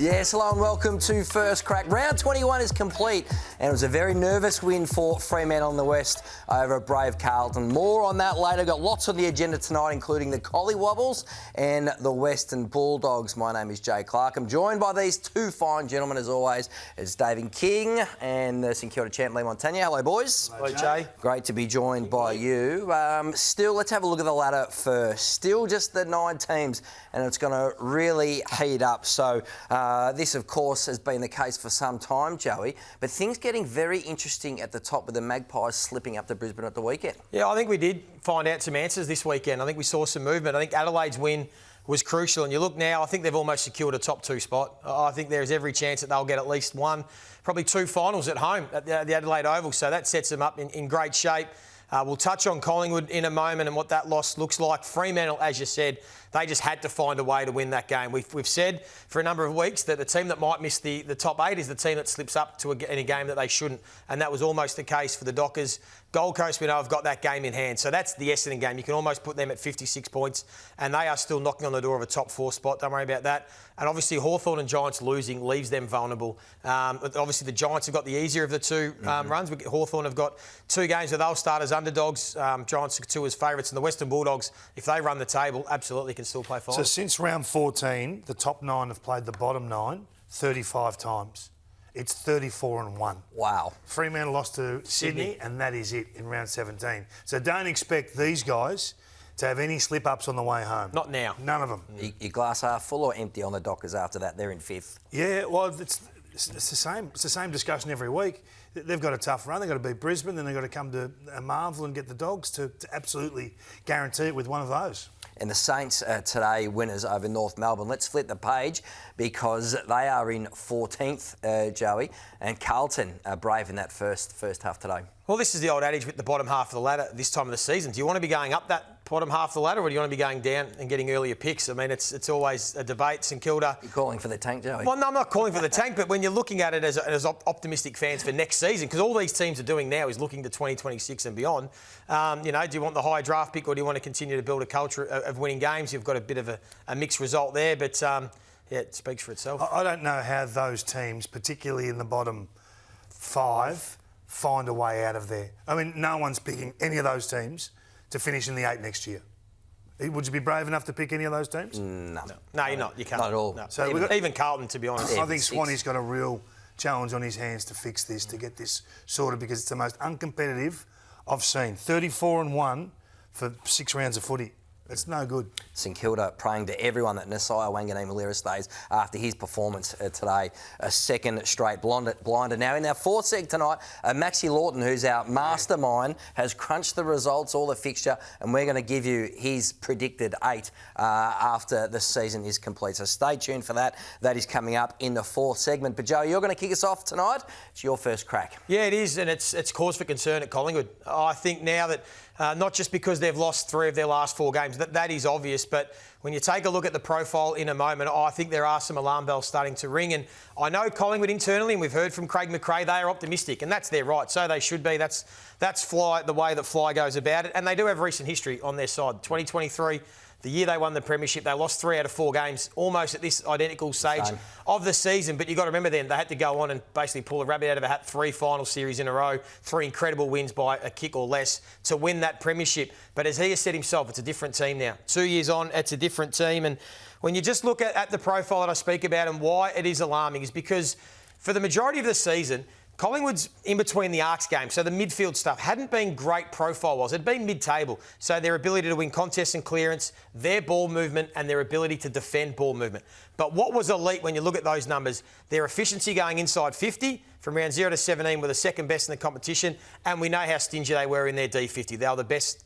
Yes, hello and welcome to First Crack. Round 21 is complete and it was a very nervous win for Fremantle in the West over a brave Carlton. More on that later. Got lots on the agenda tonight, including the Collie Wobbles and the Western Bulldogs. My name is Jay Clark. I'm joined by these two fine gentlemen, as always. It's David King and the St Kilda champ, Leigh Montagna. Hello, boys. Hello, Jay. Great to be joined by you. Still, let's have a look at the ladder first. Still just the 9 teams, and it's going to really heat up. So, this, of course, has been the case for some time, Joey, but things getting very interesting at the top with the Magpies slipping up to Brisbane at the weekend. Yeah, I think we did find out some answers this weekend. I think we saw some movement. I think Adelaide's win was crucial, and you look now, I think they've almost secured a top 2 spot. I think there's every chance that they'll get at least one, probably 2 finals at home at the Adelaide Oval, so that sets them up in great shape. We'll touch on Collingwood in a moment and what that loss looks like. Fremantle, as you said, they just had to find a way to win that game. We've said for a number of weeks that the team that might miss the top 8 is the team that slips up to in a game that they shouldn't, and that was almost the case for the Dockers. Gold Coast, we know, have got that game in hand, so that's the Essendon game. You can almost put them at 56 points, and they are still knocking on the door of a top 4 spot. Don't worry about that. And obviously, Hawthorn and Giants losing leaves them vulnerable. Obviously, the Giants have got the easier of the 2 runs. Hawthorn have got 2 games where they'll start as underdogs. Giants are 2 as favourites, and the Western Bulldogs, if they run the table, absolutely can still play finals. So since round 14, the top 9 have played the bottom 9 35 times. It's 34-1. Wow. Fremantle lost to Sydney, and that is it in round 17. So don't expect these guys to have any slip-ups on the way home. Not now. None of them. Your glass half full or empty on the Dockers after that? They're in 5th. Yeah, well, it's the same. It's the same discussion every week. They've got a tough run. They've got to beat Brisbane, then they've got to come to Marvel and get the Dogs to absolutely guarantee it with one of those. And the Saints today winners over North Melbourne. Let's flip the page because they are in 14th, Joey, and Carlton are brave in that first half today. Well, this is the old adage with the bottom half of the ladder this time of the season. Do you want to be going up that bottom half of the ladder, or do you want to be going down and getting earlier picks? I mean, it's always a debate. St Kilda... You're calling for the tank, Joey? Well, no, I'm not calling for the tank, but when you're looking at it as optimistic fans for next season, because all these teams are doing now is looking to 2026 and beyond, do you want the high draft pick or do you want to continue to build a culture of winning games? You've got a bit of a mixed result there, but yeah, it speaks for itself. I don't know how those teams, particularly in the bottom 5, find a way out of there. I mean, no one's picking any of those teams to finish in the 8 next year. Would you be brave enough to pick any of those teams? No, you're not. You can't. Not at all. No. So even Carlton, to be honest. I think Swanee's got a real challenge on his hands to fix this, to get this sorted, because it's the most uncompetitive I've seen. 34-1 for 6 rounds of footy. It's no good. St Kilda praying to everyone that Nasiah Wanganeen-Malira stays after his performance today. A second straight blinder. Now in our 4th seg tonight, Maxie Lawton, who's our mastermind, has crunched the results, all the fixture, and we're going to give you his predicted 8 after the season is complete. So stay tuned for that. That is coming up in the 4th segment. But Joe, you're going to kick us off tonight. It's your first crack. Yeah, it is, and it's cause for concern at Collingwood. I think now that not just because they've lost 3 of their last 4 games, that is obvious, but when you take a look at the profile in a moment, I think there are some alarm bells starting to ring. And I know Collingwood internally, and we've heard from Craig McRae, they are optimistic, and that's their right. So they should be. That's Fly, the way that Fly goes about it. And they do have recent history on their side. 2023, the year they won the Premiership, they lost 3 out of 4 games, almost at this identical stage of the season. But you've got to remember then, they had to go on and basically pull a rabbit out of a hat, 3 final series in a row, 3 incredible wins by a kick or less to win that Premiership. But as he has said himself, it's a different team now. 2 years on, it's a different team. And when you just look at the profile that I speak about and why it is alarming is because for the majority of the season, Collingwood's in between the arcs game, so the midfield stuff hadn't been great profile-wise. It had been mid-table, so their ability to win contests and clearance, their ball movement and their ability to defend ball movement. But what was elite when you look at those numbers, their efficiency going inside 50 from round 0 to 17 were the second best in the competition, and we know how stingy they were in their D50. They were the best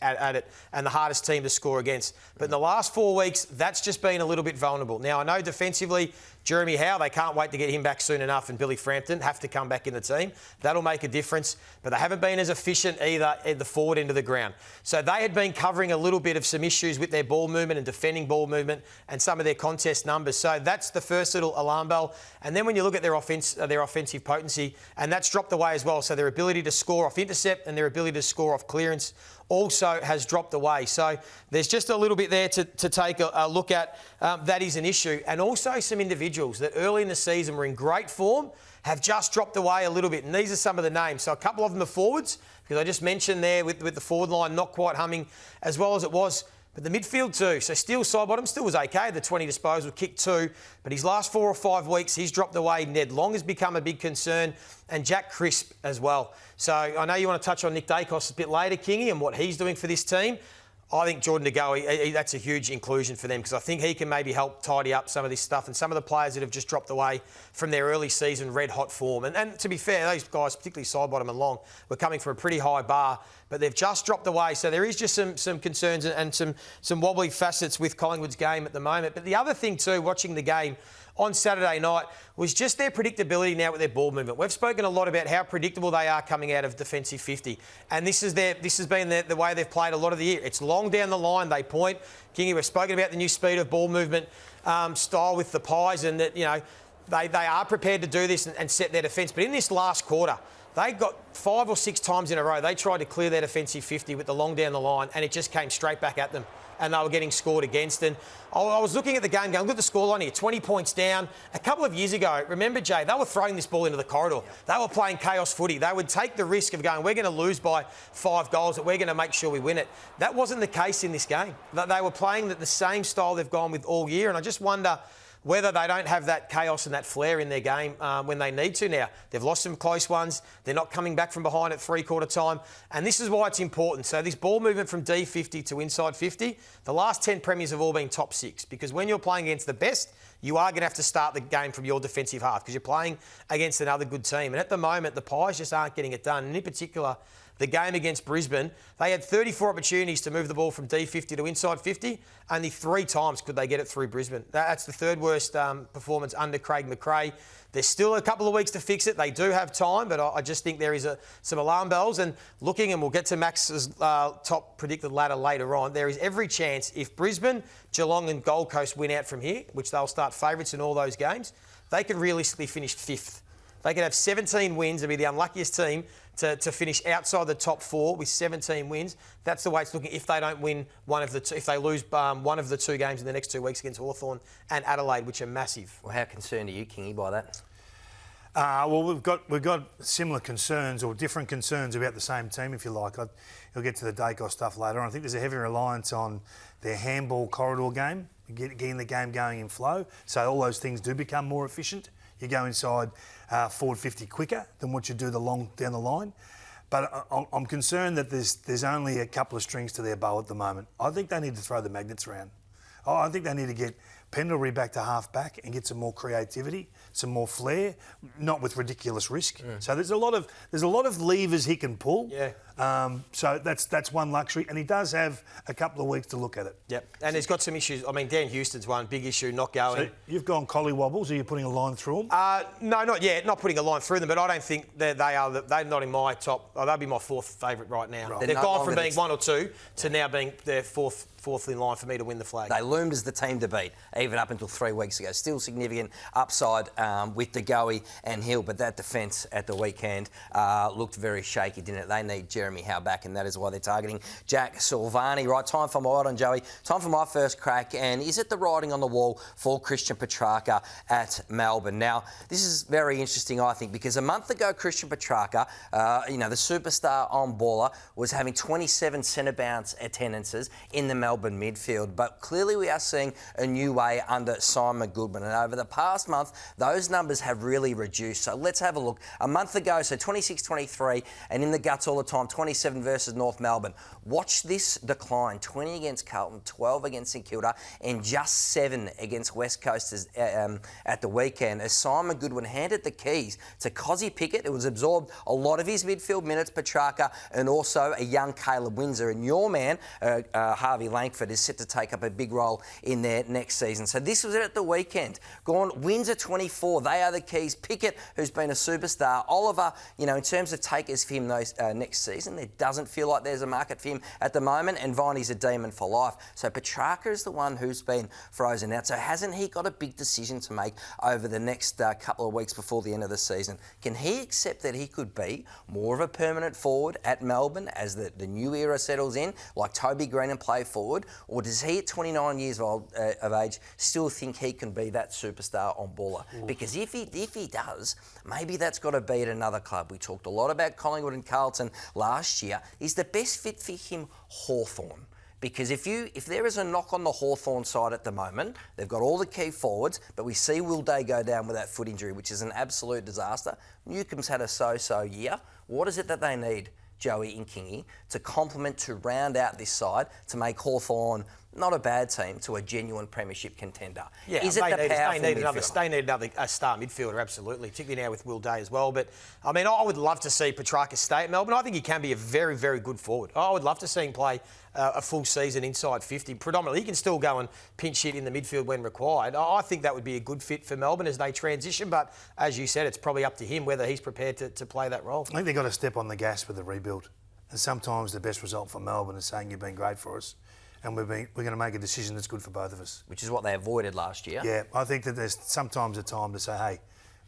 at it and the hardest team to score against. But in the last 4 weeks, that's just been a little bit vulnerable. Now, I know defensively, Jeremy Howe, they can't wait to get him back soon enough, and Billy Frampton have to come back in the team. That'll make a difference, but they haven't been as efficient either at the forward end of the ground. So they had been covering a little bit of some issues with their ball movement and defending ball movement and some of their contest numbers. So that's the first little alarm bell. And then when you look at their offensive defensive potency, and that's dropped away as well. So their ability to score off intercept and their ability to score off clearance also has dropped away. So there's just a little bit there to take a look at. That is an issue. And also some individuals that early in the season were in great form have just dropped away a little bit. And these are some of the names. So a couple of them are forwards, because I just mentioned there with the forward line not quite humming as well as it was. But the midfield too. So Steele Sidebottom still was okay. The 20 disposal, kicked 2. But his last 4 or 5 weeks, he's dropped away. Ned Long has become a big concern. And Jack Crisp as well. So I know you want to touch on Nick Dacos a bit later, Kingy, and what he's doing for this team. I think Jordan De Goey, that's a huge inclusion for them, because I think he can maybe help tidy up some of this stuff and some of the players that have just dropped away from their early season red-hot form. And to be fair, those guys, particularly Sidebottom and Long, were coming from a pretty high bar, but they've just dropped away. So there is just some concerns and some wobbly facets with Collingwood's game at the moment. But the other thing too, watching the game on Saturday night, was just their predictability now with their ball movement. We've spoken a lot about how predictable they are coming out of defensive 50. And this has been the way they've played a lot of the year. It's long down the line, they point. Kingy, we've spoken about the new speed of ball movement style with the Pies, and that, they are prepared to do this and set their defence. But in this last quarter, they got 5 or 6 times in a row, they tried to clear their defensive 50 with the long down the line, and it just came straight back at them. And they were getting scored against. And I was looking at the game going, look at the scoreline here, 20 points down. A couple of years ago, remember, Jay, they were throwing this ball into the corridor. They were playing chaos footy. They would take the risk of going, we're going to lose by 5 goals, but we're going to make sure we win it. That wasn't the case in this game. They were playing the same style they've gone with all year. And I just wonder whether they don't have that chaos and that flair in their game when they need to now. They've lost some close ones. They're not coming back from behind at three-quarter time. And this is why it's important. So this ball movement from D50 to inside 50, the last 10 premiers have all been top 6, because when you're playing against the best, you are going to have to start the game from your defensive half, because you're playing against another good team. And at the moment, the Pies just aren't getting it done. And in particular, the game against Brisbane, they had 34 opportunities to move the ball from D50 to inside 50. Only 3 times could they get it through Brisbane. That's the third worst performance under Craig McRae. There's still a couple of weeks to fix it. They do have time, but I just think there is some alarm bells. And looking, and we'll get to Max's top predicted ladder later on, there is every chance if Brisbane, Geelong and Gold Coast win out from here, which they'll start favourites in all those games, they could realistically finish 5th. They could have 17 wins and be the unluckiest team to finish outside the top 4 with 17 wins. That's the way it's looking if they don't win if they lose one of the 2 games in the next 2 weeks against Hawthorn and Adelaide, which are massive. Well, how concerned are you, Kingy, by that? Well, we've got similar concerns, or different concerns about the same team, if you like. You'll get to the Dacos stuff later on. I think there's a heavy reliance on their handball corridor game, getting the game going in flow. So all those things do become more efficient. You go inside forward 50 quicker than what you do the long down the line. But I'm concerned that there's only a couple of strings to their bow at the moment. I think they need to throw the magnets around. I think they need to get Pendlebury back to half back and get some more creativity, some more flair, not with ridiculous risk. So there's a lot of levers he can pull. Yeah. So that's one luxury, and he does have a couple of weeks to look at it. Yep. And he's got some issues. I mean, Dan Houston's one big issue, not going. So you've gone collie wobbles. Are you putting a line through them? No, not yet. Not putting a line through them, but I don't think they're not in my top. They'll be my 4th favourite right now. Right. They've gone from being 1 or 2 to now being their fourth in line for me to win the flag. They loomed as the team to beat, even up until 3 weeks ago. Still significant upside with De Goey and Hill, but that defence at the weekend looked very shaky, didn't it? They need Jeremy Howe back, and that is why they're targeting Jack Silvani. Right, time for my Joey. Time for my first crack, and is it the writing on the wall for Christian Petrarca at Melbourne? Now, this is very interesting, I think, because a month ago, Christian Petrarca, the superstar on baller, was having 27 centre bounce attendances in the Melbourne midfield, but clearly we are seeing a new way under Simon Goodwin, and over the past month those numbers have really reduced. So let's have a look. A month ago, so 26-23, and in the guts all the time, 27 versus North Melbourne. Watch this decline: 20 against Carlton, 12 against St Kilda, and just 7 against West Coasters at the weekend, as Simon Goodwin handed the keys to Cozzy Pickett, who has absorbed a lot of his midfield minutes, Petrarca, and also a young Caleb Windsor. And your man, Harvey Langford, is set to take up a big role in their next season. season. So this was it at the weekend. Gone, Windsor 24, they are the keys. Pickett, who's been a superstar. Oliver, in terms of takers for him next season, there doesn't feel like there's a market for him at the moment, and Viney's a demon for life. So Petrarca is the one who's been frozen out. So hasn't he got a big decision to make over the next couple of weeks before the end of the season? Can he accept that he could be more of a permanent forward at Melbourne as the new era settles in, like Toby Green, and play forward? Or does he, at 29 years of age, still think he can be that superstar on baller? Because if he does, maybe that's got to be at another club. We talked a lot about Collingwood and Carlton last year. Is the best fit for him Hawthorn? Because if there is a knock on the Hawthorn side at the moment, they've got all the key forwards, but we see Will Day go down with that foot injury, which is an absolute disaster. Newcomb's had a so-so year. What is it that they need, Joey and Kingy, to complement, to round out this side, to make Hawthorn not a bad team to a genuine premiership contender? Yeah, is it the powerful midfielder? They need another star midfielder, absolutely, particularly now with Will Day as well. But, I would love to see Petrarca stay at Melbourne. I think he can be a very, very good forward. I would love to see him play a full season inside 50. Predominantly, he can still go and pinch hit in the midfield when required. I think that would be a good fit for Melbourne as they transition. But, as you said, it's probably up to him whether he's prepared to play that role. I think they've got to step on the gas with the rebuild. And sometimes the best result for Melbourne is saying you've been great for us, and we're going to make a decision that's good for both of us. Which is what they avoided last year. Yeah, I think that there's sometimes a time to say, hey,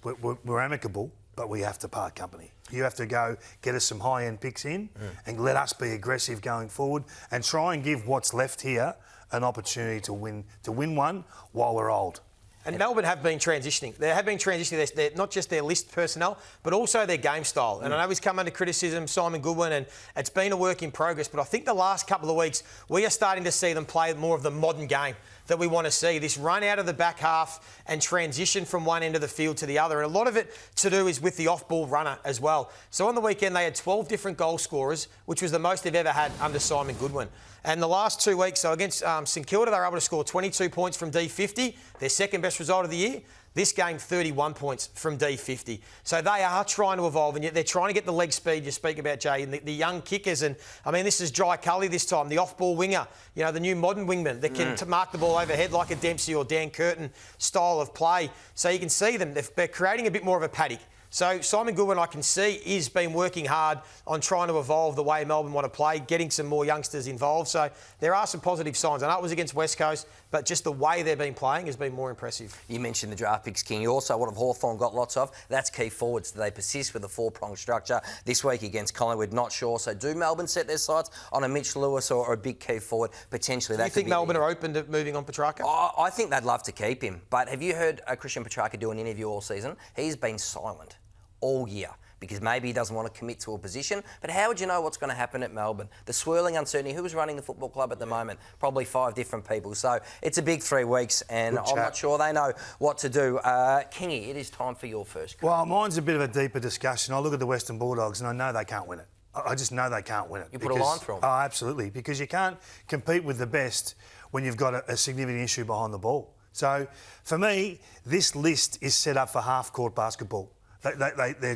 we're amicable, but we have to part company. You have to go get us some high-end picks in and let us be aggressive going forward and try and give what's left here an opportunity to win one while we're old. And Melbourne have been transitioning. They have been transitioning. They're not just their list personnel, but also their game style. And I know he's come under criticism, Simon Goodwin, and it's been a work in progress. But I think the last couple of weeks, we are starting to see them play more of the modern game that we want to see. This run out of the back half and transition from one end of the field to the other. And a lot of it to do is with the off-ball runner as well. So on the weekend, they had 12 different goal scorers, which was the most they've ever had under Simon Goodwin. And the last 2 weeks, so against St Kilda, they were able to score 22 points from D50, their second best result of the year. This game, 31 points from D50. So they are trying to evolve, and yet they're trying to get the leg speed you speak about, Jay, and the young kickers. And, this is Jai Cully this time, the off-ball winger, the new modern wingman that can mark the ball overhead like a Dempsey or Dan Curtin style of play. So you can see them. They're creating a bit more of a paddock. So Simon Goodwin, I can see, is been working hard on trying to evolve the way Melbourne want to play, getting some more youngsters involved. So there are some positive signs. I know it was against West Coast, but just the way they've been playing has been more impressive. You mentioned the draft picks, King. Also, what have Hawthorn got lots of? That's key forwards. Do they persist with a four-pronged structure this week against Collingwood? Not sure. So do Melbourne set their sights on a Mitch Lewis or a big key forward? Potentially. Do you think Melbourne are open to moving on Petrarca? I think they'd love to keep him. But have you heard Christian Petrarca do an interview all season? He's been silent all year because maybe he doesn't want to commit to a position. But how would you know what's going to happen at Melbourne? The swirling uncertainty. Who's running the football club at the moment? Probably 5 different people. So it's a big 3 weeks, and I'm not sure they know what to do. Kingy, it is time for your first. Well, mine's a bit of a deeper discussion. I look at the Western Bulldogs and I know they can't win it. I just know they can't win it. You put a line through them? Oh, absolutely. Because you can't compete with the best when you've got a significant issue behind the ball. So, for me, this list is set up for half-court basketball. They've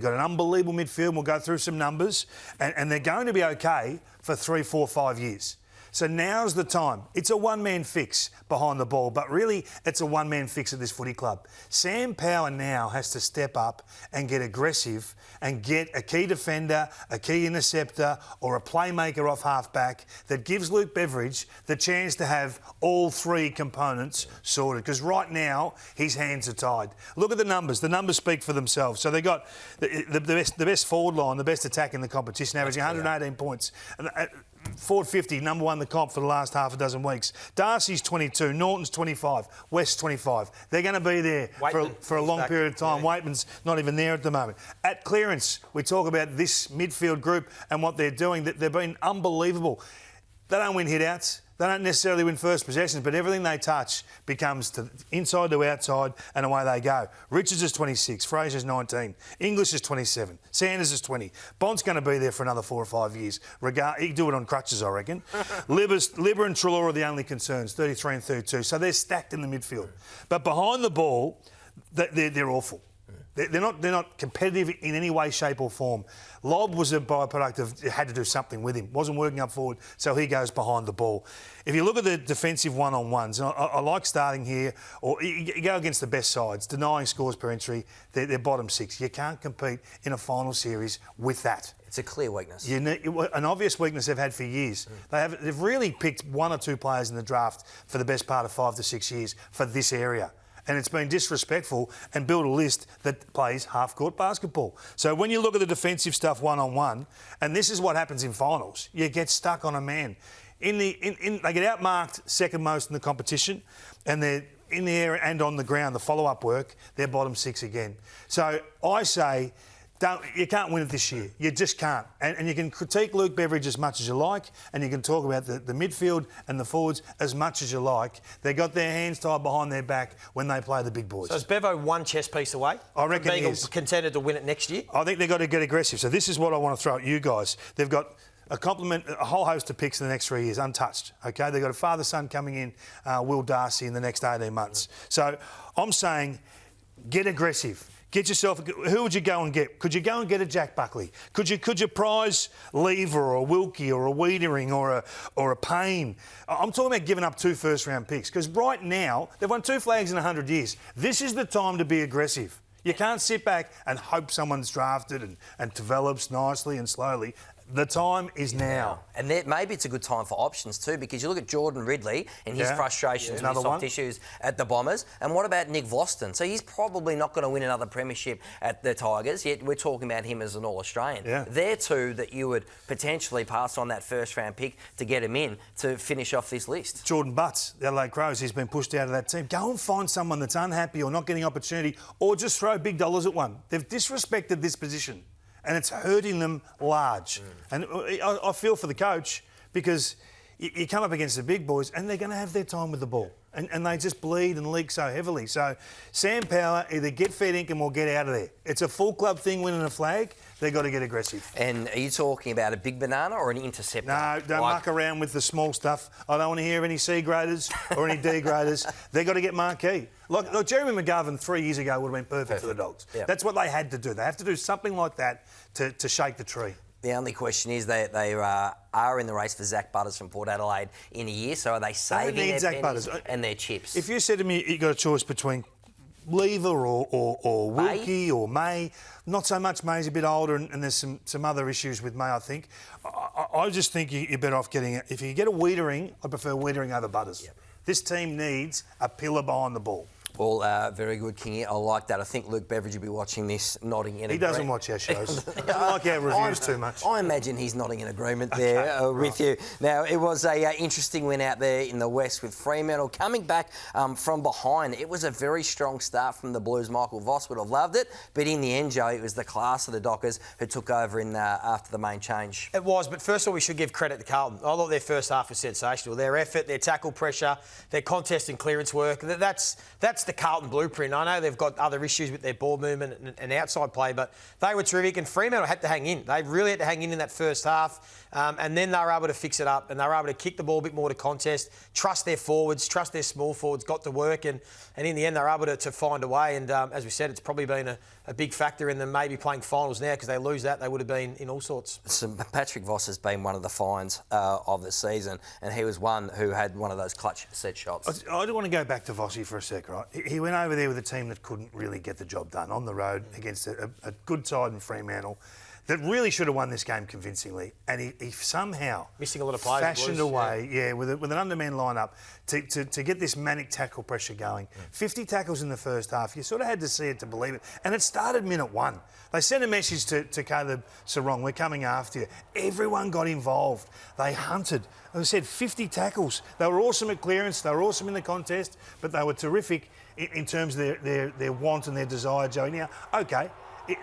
got an unbelievable midfield. We'll go through some numbers. And they're going to be okay for 3, 4, 5 years. So now's the time. It's a one-man fix behind the ball, but really it's a one-man fix at this footy club. Sam Power now has to step up and get aggressive and get a key defender, a key interceptor or a playmaker off half-back that gives Luke Beveridge the chance to have all 3 components sorted, because right now his hands are tied. Look at the numbers. The numbers speak for themselves. So they've got the best forward line, the best attack in the competition, averaging 118 points. Forward 50, number 1 in the comp for the last half a dozen weeks. Darcy's 22, Norton's 25, West's 25. They're going to be there for a long period of time. Yeah. Waitman's not even there at the moment. At clearance, we talk about this midfield group and what they're doing. They've been unbelievable. They don't win hit-outs. They don't necessarily win first possessions, but everything they touch becomes to inside to outside, and away they go. Richards is 26, Fraser's 19, English is 27, Sanders is 20. Bond's going to be there for another 4 or 5 years. He can do it on crutches, I reckon. Libber and Treloar are the only concerns, 33 and 32. So they're stacked in the midfield. But behind the ball, they're awful. They're not competitive in any way, shape or form. Lobb was a byproduct of had to do something with him. Wasn't working up forward, so he goes behind the ball. If you look at the defensive one-on-ones, and I like starting here, or you go against the best sides, denying scores per entry, they're bottom 6. You can't compete in a final series with that. It's a clear weakness. An obvious weakness they've had for years. They've really picked 1 or 2 players in the draft for the best part of 5 to 6 years for this area. And it's been disrespectful and built a list that plays half-court basketball. So when you look at the defensive stuff one-on-one, and this is what happens in finals, you get stuck on a man. They get outmarked second most in the competition, and they're in the air and on the ground, the follow-up work, they're bottom 6 again. So I say, you can't win it this year. You just can't. And you can critique Luke Beveridge as much as you like, and you can talk about the midfield and the forwards as much as you like. They got their hands tied behind their back when they play the big boys. So is Bevo one chess piece away? I reckon being he is. Contended to win it next year? I think they've got to get aggressive. So this is what I want to throw at you guys. They've got a whole host of picks in the next 3 years, untouched. Okay, they've got a father-son coming in, Will Darcy, in the next 18 months. So I'm saying, get aggressive. Get yourself. Who would you go and get? Could you go and get a Jack Buckley? Could you prize Lever or a Wilkie or a Wiedering or a Payne? I'm talking about giving up 2 first-round picks because right now they've won 2 flags in 100 years. This is the time to be aggressive. You can't sit back and hope someone's drafted and develops nicely and slowly. The time is now. And maybe it's a good time for options too, because you look at Jordan Ridley and his frustrations with his soft issues at the Bombers. And what about Nick Voston? So he's probably not going to win another premiership at the Tigers, yet we're talking about him as an All-Australian. Yeah. They're 2 that you would potentially pass on that first-round pick to get him in to finish off this list. Jordan Butts, the Adelaide Crows, he's been pushed out of that team. Go and find someone that's unhappy or not getting opportunity, or just throw big dollars at one. They've disrespected this position, and it's hurting them large. And I feel for the coach because you come up against the big boys and they're going to have their time with the ball. And they just bleed and leak so heavily. So Sam Power, either get fair income or get out of there. It's a full club thing winning a flag. They've got to get aggressive. And are you talking about a big banana or an interceptor? No, don't muck around with the small stuff. I don't want to hear any C graders or any D graders. They've got to get marquee. Like Jeremy McGovern 3 years ago would have been perfect for the Dogs. Yep. That's what they had to do. They have to do something like that to shake the tree. The only question is they are in the race for Zach Butters from Port Adelaide in a year, so are they saving their pennies and their chips? If you said to me you got a choice between Lever or Wilkie or May, not so much. May's a bit older and there's some other issues with May, I think. I just think you're better off getting it. If you get a Wiedering, I prefer Wiedering over Butters. Yep. This team needs a pillar behind the ball. Well, very good, Kingy. I like that. I think Luke Beveridge will be watching this, nodding in agreement. He doesn't watch our shows. He doesn't like our reviews too much. I imagine he's nodding in agreement there with you. Now, it was a interesting win out there in the West with Fremantle coming back from behind. It was a very strong start from the Blues. Michael Voss would have loved it, but in the end, Joe, it was the class of the Dockers who took over after the main change. It was, but first of all, we should give credit to Carlton. I thought their first half was sensational. Their effort, their tackle pressure, their contest and clearance work, that's the Carlton blueprint. I know they've got other issues with their ball movement and outside play, but they were terrific, and Fremantle had to hang in. They really had to hang in that first half, and then they were able to fix it up, and they were able to kick the ball a bit more to contest, trust their forwards, trust their small forwards, got to work, and in the end they were able to find a way, and as we said, it's probably been a big factor in them maybe playing finals now, because they lose that, they would have been in all sorts. So Patrick Voss has been one of the finds of the season, and he was one who had one of those clutch set shots. I do want to go back to Vossi for a sec, right? He went over there with a team that couldn't really get the job done on the road against a good side in Fremantle that really should have won this game convincingly, and he somehow missing a lot of players, fashioned a way, with an underman lineup to get this manic tackle pressure going. 50 tackles in the first half. You sort of had to see it to believe it, and it started minute 1. They sent a message to Caleb Sarong, we're coming after you. Everyone got involved. They hunted. As I said, 50 tackles. They were awesome at clearance. They were awesome in the contest, but they were terrific in terms of their want and their desire, Joey. Now, okay,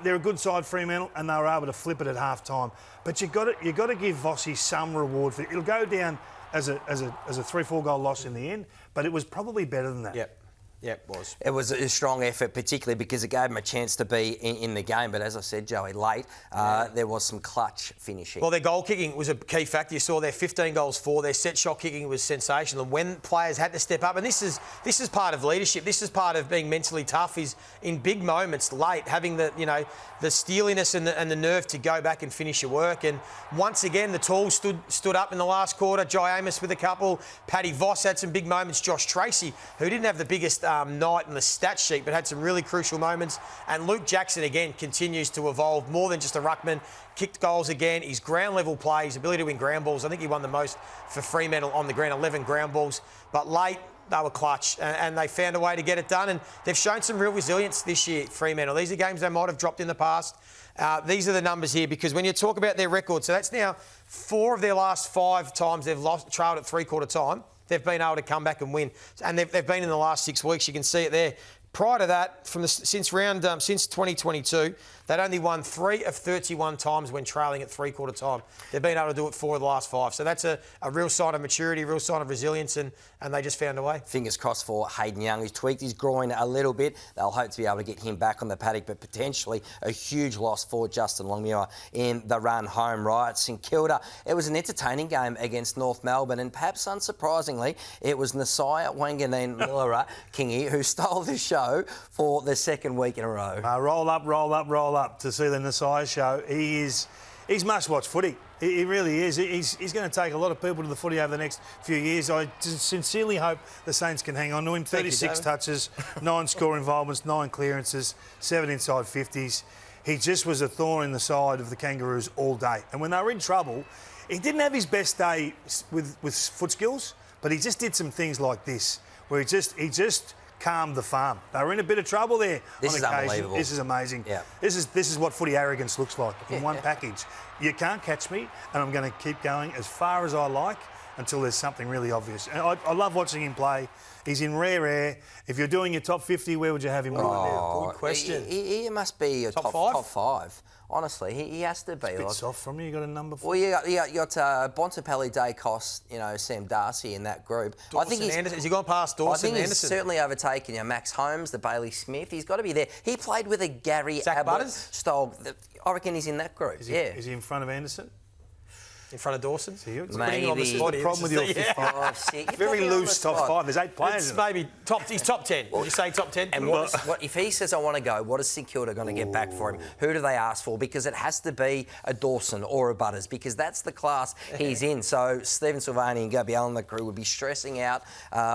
they're a good side, Fremantle, and they were able to flip it at half time. But you've got to give Vossi some reward for it. It'll go down as a 3-4 goal loss in the end, but it was probably better than that. Yep. Yeah, it was. It was a strong effort, particularly because it gave them a chance to be in the game. But as I said, Joey, late, there was some clutch finishing. Well, their goal kicking was a key factor. You saw their 15 goals for. Their set shot kicking was sensational. And when players had to step up, and this is part of leadership. This is part of being mentally tough. Is in big moments late having the steeliness and the nerve to go back and finish your work. And once again, the tools stood up in the last quarter. Jai Amos with a couple. Paddy Voss had some big moments. Josh Tracy, who didn't have the biggest night in the stat sheet, but had some really crucial moments. And Luke Jackson, again, continues to evolve more than just a ruckman. Kicked goals again. His ground level play, his ability to win ground balls. I think he won the most for Fremantle on the ground, 11 ground balls. But late, they were clutch and they found a way to get it done. And they've shown some real resilience this year, Fremantle. These are games they might have dropped in the past. These are the numbers here, because when you talk about their record, so that's now 4 of their last 5 times they've trailed at three-quarter time. They've been able to come back and win. And they've been in the last 6 weeks. You can see it there. Prior to that, since 2022, they'd only won 3 of 31 times when trailing at three-quarter time. They've been able to do it 4 of the last 5. So that's a real sign of maturity, a real sign of resilience, and they just found a way. Fingers crossed for Hayden Young, who's tweaked his groin a little bit. They'll hope to be able to get him back on the paddock, but potentially a huge loss for Justin Longmuir in the run home, right? St Kilda, it was an entertaining game against North Melbourne, and perhaps unsurprisingly, it was Nasiah Wanganeen-Milera, Kingy, who stole the show for the second week in a row. Roll up to see the Nasiah show. He's must-watch footy. He really is. He's going to take a lot of people to the footy over the next few years. I sincerely hope the Saints can hang on to him. 36 touches, 9 score involvements, 9 clearances, 7 inside 50s. He just was a thorn in the side of the Kangaroos all day. And when they were in trouble, he didn't have his best day with foot skills, but he just did some things like this, where he just calmed the farm. They were in a bit of trouble there. This is unbelievable. This is amazing. Yeah. This is what footy arrogance looks like in one package. You can't catch me, and I'm going to keep going as far as I like until there's something really obvious. And I love watching him play. He's in rare air. If you're doing your top 50, where would you have him right now? Good question. He must be a top 5. Honestly, he has to be. It's a bit soft from you. You got a number 4. Well, you got Bontempelli, Dacos, Sam Darcy in that group. Dawson, I think Anderson. Has he gone past Dawson? I think he's Anderson? certainly overtaken Max Holmes, the Bailey Smith. He's got to be there. He played with a Gary Zach Ablett Butters? style. I reckon he's in that group. Is he in front of Anderson? In front of Dawson? Maybe. The problem with your 5, 6. Very loose top 5. There's 8 players. Maybe he's top 10. Would you say top 10? And what if he says, I want to go, what does St Kilda going to get back for him? Who do they ask for? Because it has to be a Dawson or a Butters, because that's the class he's in. So Stephen Silvani and Gabriel and the crew would be stressing out,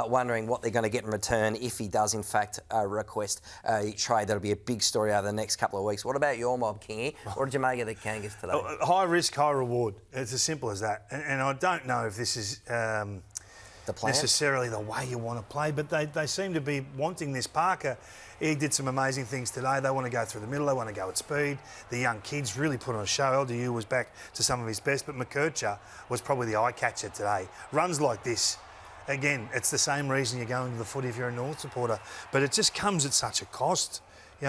wondering what they're going to get in return if he does, in fact, request a trade. That'll be a big story over the next couple of weeks. What about your mob, Kingy? What did you make of the Kangas today? High risk, high reward. It's as simple as that. And I don't know if this is necessarily the way you want to play, but they seem to be wanting this. Parker, he did some amazing things today. They want to go through the middle. They want to go at speed. The young kids really put on a show. LDU was back to some of his best, but McKercher was probably the eye-catcher today. Runs like this. Again, it's the same reason you're going to the footy if you're a North supporter, but it just comes at such a cost.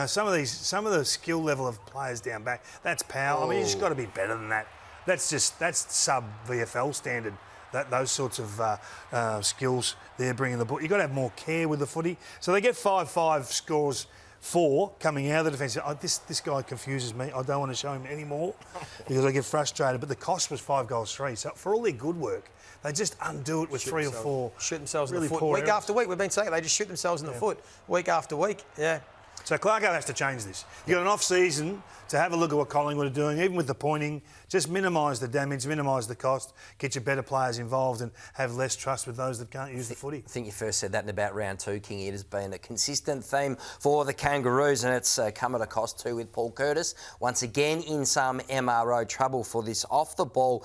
Some of the skill level of players down back, that's power. I mean, you just got to be better than that. That's sub VFL standard. Those sorts of skills they're bringing the ball. You've got to have more care with the footy. So they get 5-5 scores 4 coming out of the defence. This guy confuses me. I don't want to show him anymore because I get frustrated. But the cost was 5 goals 3. So for all their good work, they just undo it with 3 or 4. Shoot themselves really in the foot. poor Week after week, we've been saying it. They just shoot themselves in the foot week after week. Yeah. So Clarko has to change this. You've got an off-season to have a look at what Collingwood are doing, even with the pointing. Just minimise the damage, minimise the cost, get your better players involved and have less trust with those that can't use the footy. I think you first said that in about round 2, King. It has been a consistent theme for the Kangaroos, and it's come at a cost too with Paul Curtis. Once again in some MRO trouble for this off-the-ball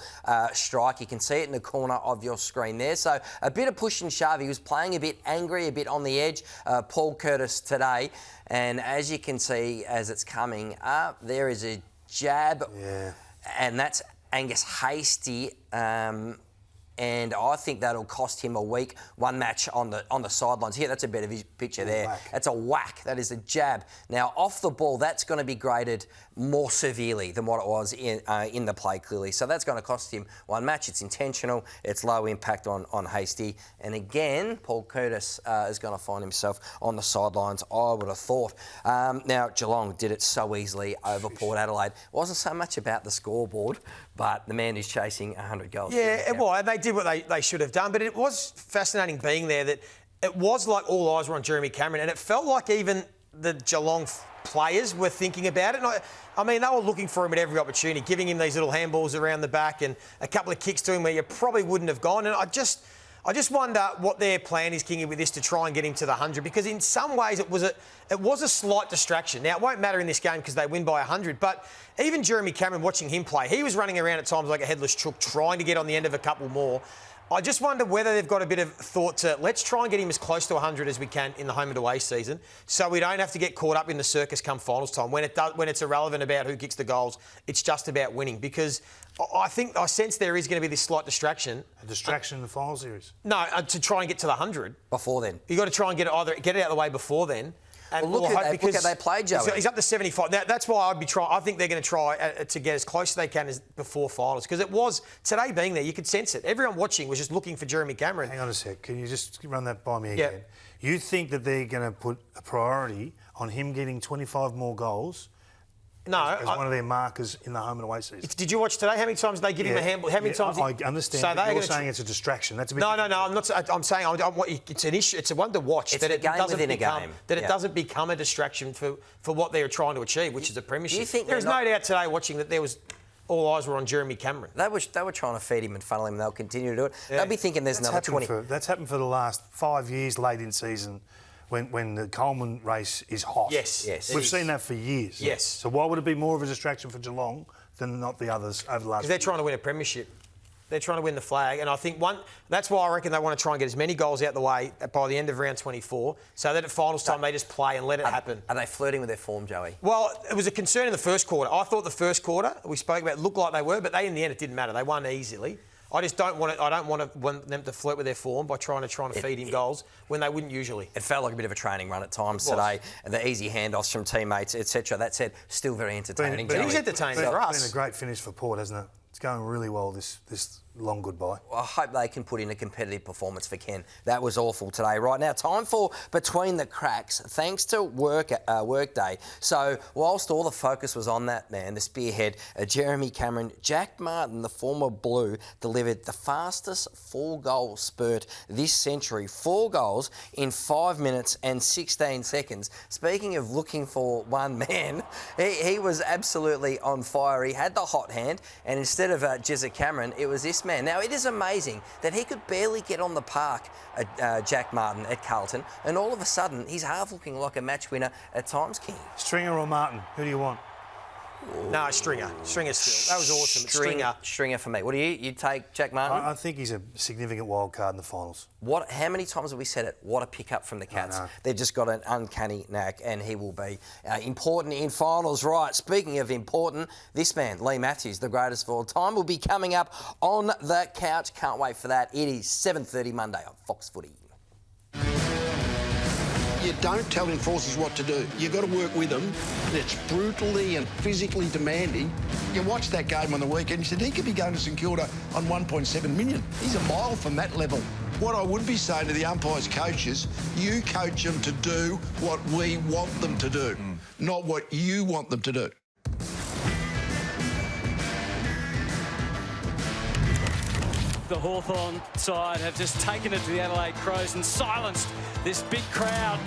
strike. You can see it in the corner of your screen there. So a bit of push and shove. He was playing a bit angry, a bit on the edge, Paul Curtis today. And as you can see, as it's coming up, there is a jab. Yeah. And that's Angus Hasty And I think that'll cost him a week, one match on the sidelines. Here, that's a better picture there. Whack. That's a whack. That is a jab. Now, off the ball, that's going to be graded more severely than what it was in the play, clearly. So that's going to cost him one match. It's intentional. It's low impact on Hasty. And again, Paul Curtis is going to find himself on the sidelines, I would have thought. Now, Geelong did it so easily over Port Adelaide. It wasn't so much about the scoreboard, but the man who's chasing 100 goals. Yeah, well, they did what they should have done, but it was fascinating being there that it was like all eyes were on Jeremy Cameron, and it felt like even the Geelong players were thinking about it. And I mean, they were looking for him at every opportunity, giving him these little handballs around the back and a couple of kicks to him where you probably wouldn't have gone. And I just wonder what their plan is, Kingy, with this to try and get him to the 100, because in some ways it was a slight distraction. Now, it won't matter in this game because they win by 100, but even Jeremy Cameron, watching him play, he was running around at times like a headless chook, trying to get on the end of a couple more. I just wonder whether they've got a bit of thought to let's try and get him as close to 100 as we can in the home and away season, so we don't have to get caught up in the circus come finals time when it's irrelevant about who kicks the goals. It's just about winning, because I sense there is going to be this slight distraction. A distraction in the final series? No, to try and get to the 100 before then. You got to try and get it out of the way before then. And Well, look how they played, Joey. He's up to 75. That's why I'd be trying. I think they're going to try to get as close as they can as before finals, because it was today being there. You could sense it. Everyone watching was just looking for Jeremy Cameron. Hang on a sec. Can you just run that by me again? You think that they're going to put a priority on him getting 25 more goals? No, as one of their markers in the home and away season. Did you watch today? How many times did they give him a handball? How many times? I understand. So but you're saying it's a distraction. That's a bit. No. I'm not. I'm saying it's an issue. It's a one to watch. It's that a it game doesn't within become, a game. That it doesn't become a distraction for what they were trying to achieve, which is a premiership. You think there's no doubt today watching that there was all eyes were on Jeremy Cameron. They were trying to feed him and funnel him, and they'll continue to do it. They'll be thinking there's another 20. That's happened for the last 5 years late in season. When the Coleman race is hot. Yes. We've seen that for years. Yes. So why would it be more of a distraction for Geelong than not the others over the last? Because they're trying to win a premiership. They're trying to win the flag, and I think that's why I reckon they want to try and get as many goals out the way by the end of round 24, so that at finals time they just play and let it happen. Are they flirting with their form, Joey? Well, it was a concern in the first quarter. I thought the first quarter we spoke about looked like they were, but in the end it didn't matter. They won easily. I just don't want it. I don't want them to flirt with their form by trying to feed him goals when they wouldn't usually. It felt like a bit of a training run at times today, and the easy handoffs from teammates, etc. That said, still very entertaining. But it was entertaining for us. It's been a great finish for Port, hasn't it? It's going really well this long goodbye. I hope they can put in a competitive performance for Ken. That was awful today. Right now, time for Between the Cracks, thanks to Workday. So whilst all the focus was on that man, the spearhead, Jeremy Cameron, Jack Martin, the former Blue, delivered the fastest 4-goal spurt this century. 4 goals in 5 minutes and 16 seconds. Speaking of looking for one man, he was absolutely on fire. He had the hot hand, and instead of Jezza Cameron, it was this man. Now, it is amazing that he could barely get on the park, Jack Martin, at Carlton, and all of a sudden, he's half looking like a match winner at times, King. Stringer or Martin? Who do you want? No, Stringer. Stringer still. That was awesome. Stringer for me. What do you take, Jack Martin? I think he's a significant wild card in the finals. How many times have we said it? What a pickup from the Cats. They've just got an uncanny knack, and he will be important in finals. Right, speaking of important, this man, Leigh Matthews, the greatest of all time, will be coming up on the couch. Can't wait for that. It is 7:30 Monday on Fox Footy. You don't tell enforcers what to do. You've got to work with them. It's brutally and physically demanding. You watched that game on the weekend, you said he could be going to St Kilda on 1.7 million. He's a mile from that level. What I would be saying to the umpires' coaches, you coach them to do what we want them to do, not what you want them to do. The Hawthorn side have just taken it to the Adelaide Crows and silenced this big crowd.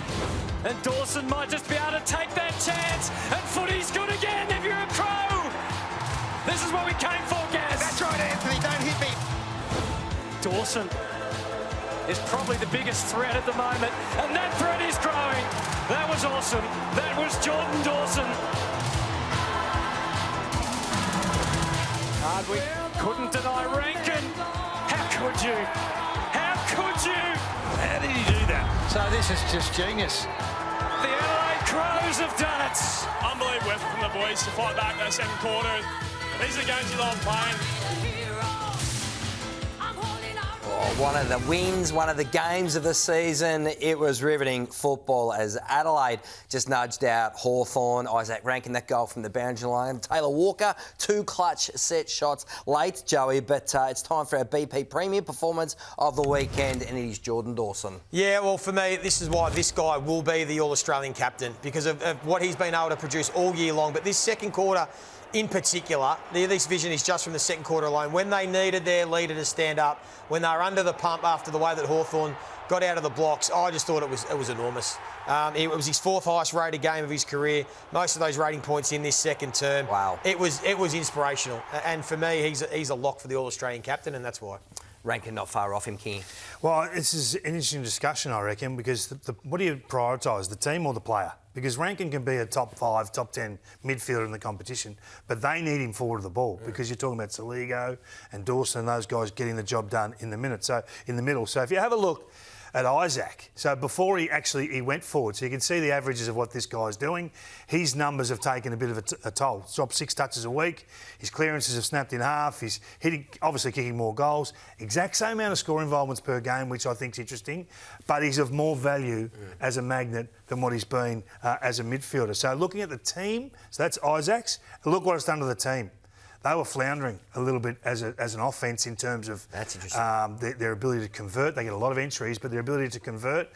And Dawson might just be able to take that chance. And Footy's good again if you're a Crow. This is what we came for, Gaz. That's right, Anthony. Don't hit me. Dawson is probably the biggest threat at the moment. And that threat is growing. That was awesome. That was Jordan Dawson. Hardwick couldn't deny Rankin. How could you? How could you? How did he do that? So this is just genius. The Adelaide Crows have done it. Unbelievable effort from the boys to fight back that second quarter. These are the games you love playing. one of the wins, one of the games of the season. It was riveting football as Adelaide just nudged out Hawthorn. Isaac Rankin, that goal from the boundary line. Taylor Walker, 2 clutch set shots late, Joey. But it's time for our BP Premium Performance of the weekend, and it is Jordan Dawson. Yeah, well, for me, this is why this guy will be the All-Australian captain, because of what he's been able to produce all year long. But this second quarter in particular, this vision is just from the second quarter alone. When they needed their leader to stand up, when they were under the pump after the way that Hawthorn got out of the blocks, I just thought it was enormous. It was his 4th highest rated game of his career. Most of those rating points in this second term. Wow. It was inspirational. And for me, he's a lock for the All-Australian captain, and that's why. Rankin not far off him, King. Well, this is an interesting discussion, I reckon, because what do you prioritise, the team or the player? Because Rankin can be a top 5, top 10 midfielder in the competition, but they need him forward of the ball because you're talking about Saligo and Dawson and those guys getting the job done in the middle. So if you have a look at Isaac, so before he went forward, so you can see the averages of what this guy's doing. His numbers have taken a bit of a toll. He's dropped 6 touches a week. His clearances have snapped in half. He's obviously kicking more goals. Exact same amount of score involvements per game, which I think is interesting. But he's of more value as a magnet than what he's been as a midfielder. So looking at the team, so that's Isaac's. Look what it's done to the team. They were floundering a little bit as an offence in terms of their ability to convert. They get a lot of entries, but their ability to convert,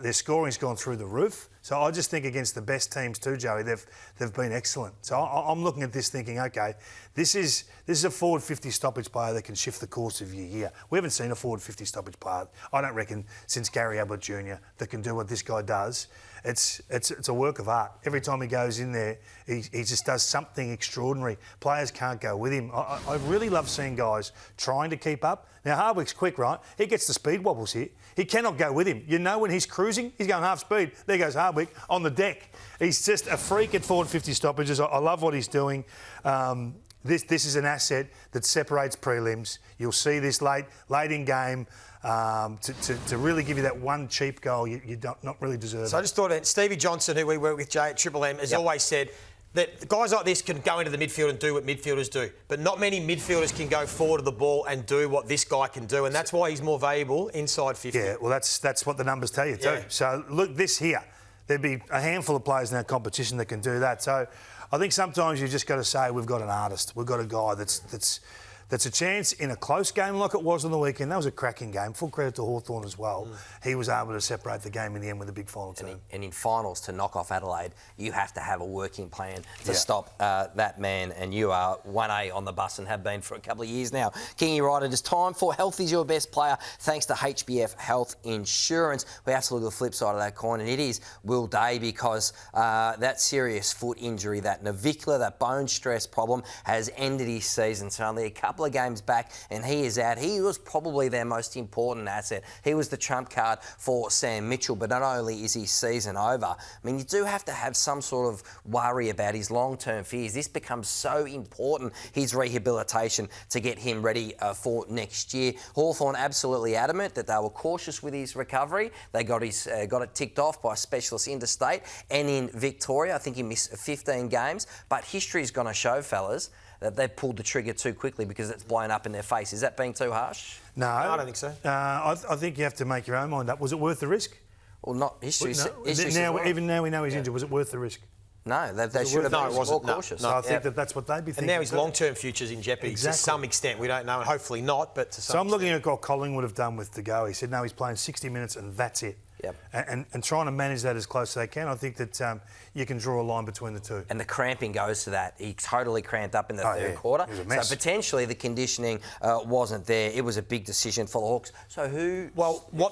their scoring's gone through the roof. So I just think against the best teams too, Joey, they've been excellent. So I'm looking at this thinking, okay, this is a forward 50 stoppage player that can shift the course of your year. We haven't seen a forward 50 stoppage player, I don't reckon, since Gary Ablett Jr. that can do what this guy does. It's a work of art. Every time he goes in there, he just does something extraordinary. Players can't go with him. I really love seeing guys trying to keep up. Now, Hardwick's quick, right? He gets the speed wobbles here. He cannot go with him. You know when he's cruising, he's going half speed. There goes Hardwick on the deck. He's just a freak at forward 50 stoppages. I love what he's doing. This is an asset that separates prelims. You'll see this late in game. To really give you that one cheap goal, you don't not really deserve. So I just thought that Stevie Johnson, who we work with, Jay at Triple M, has always said that guys like this can go into the midfield and do what midfielders do, but not many midfielders can go forward of the ball and do what this guy can do, and that's why he's more valuable inside 50. Yeah, well, that's what the numbers tell you too. Yeah. So look, this here, there'd be a handful of players in our competition that can do that. So I think sometimes you just got to say we've got an artist, we've got a guy that's a chance in a close game like it was on the weekend. That was a cracking game. Full credit to Hawthorn as well. He was able to separate the game in the end with a big final turn. And in finals, to knock off Adelaide, you have to have a working plan to stop that man. And you are 1A on the bus and have been for a couple of years now. Kingy right, it is time for Health is Your Best Player, thanks to HBF Health Insurance. We have to look at the flip side of that coin, and it is Will Day, because that serious foot injury, that navicular, that bone stress problem has ended his season. So only a couple of games back and he is out. He was probably their most important asset. He was the trump card for Sam Mitchell, but not only is his season over, I mean, you do have to have some sort of worry about his long-term fears. This becomes so important, his rehabilitation, to get him ready for next year. Hawthorn absolutely adamant that they were cautious with his recovery. They got it ticked off by specialists interstate and in Victoria. I think he missed 15 games, but history's going to show, fellas, that they pulled the trigger too quickly because it's blown up in their face. Is that being too harsh? No, I don't think so. I think you have to make your own mind up. Was it worth the risk? Well, not history. Even now we know he's injured. Was it worth the risk? No, they should have been more cautious. No, I think that's what they'd be thinking. And now his long-term future's in jeopardy to some extent. We don't know, and hopefully not, but to some So I'm looking at what Colling would have done with De Go. He said, no, he's playing 60 minutes and that's it. Yep. And trying to manage that as close as they can, I think that you can draw a line between the two. And the cramping goes to that. He totally cramped up in the third quarter. It was a mess. So potentially the conditioning wasn't there. It was a big decision for the Hawks. So who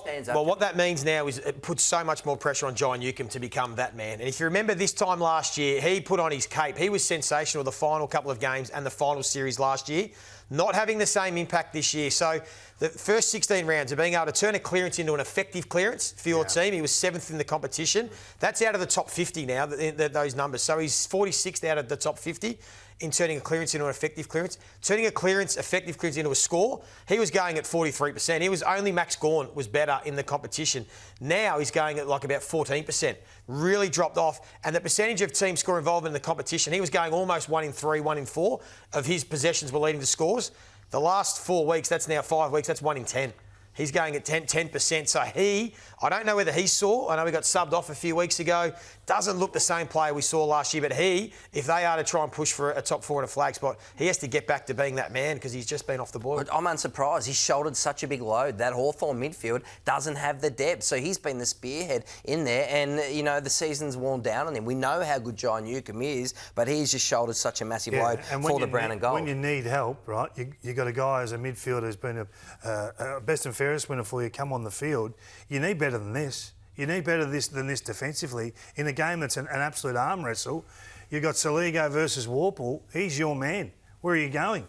stands up? Well, what that means now is it puts so much more pressure on John Newcombe to become that man. And if you remember this time last year, he put on his cape. He was sensational the final couple of games and the final series last year. Not having the same impact this year. So the first 16 rounds of being able to turn a clearance into an effective clearance for your team. He was 7th in the competition. That's out of the top 50 now, those numbers. So he's 46th out of the top 50 in turning a clearance into an effective clearance. Turning a effective clearance into a score, he was going at 43%. He was only Max Gawn was better in the competition. Now he's going at like about 14%. Really dropped off. And the percentage of team score involvement in the competition, he was going almost 1 in 3, 1 in 4 of his possessions were leading to scores. The last 4 weeks, that's now 5 weeks, that's 1 in 10. He's going at 10%. So I don't know whether he saw. I know he got subbed off a few weeks ago. Doesn't look the same player we saw last year. But if they are to try and push for a top 4 in a flag spot, he has to get back to being that man because he's just been off the board. I'm unsurprised. He's shouldered such a big load. That Hawthorn midfield doesn't have the depth. So he's been the spearhead in there. And, the season's worn down on him. We know how good John Newcombe is, but he's just shouldered such a massive load for the brown and gold. When you need help, right, you got a guy as a midfielder who's been a best and fairest winner for you come on the field. You need better than this. You need better than this defensively. In a game that's an absolute arm wrestle, you've got Soligo versus Warple. He's your man. Where are you going?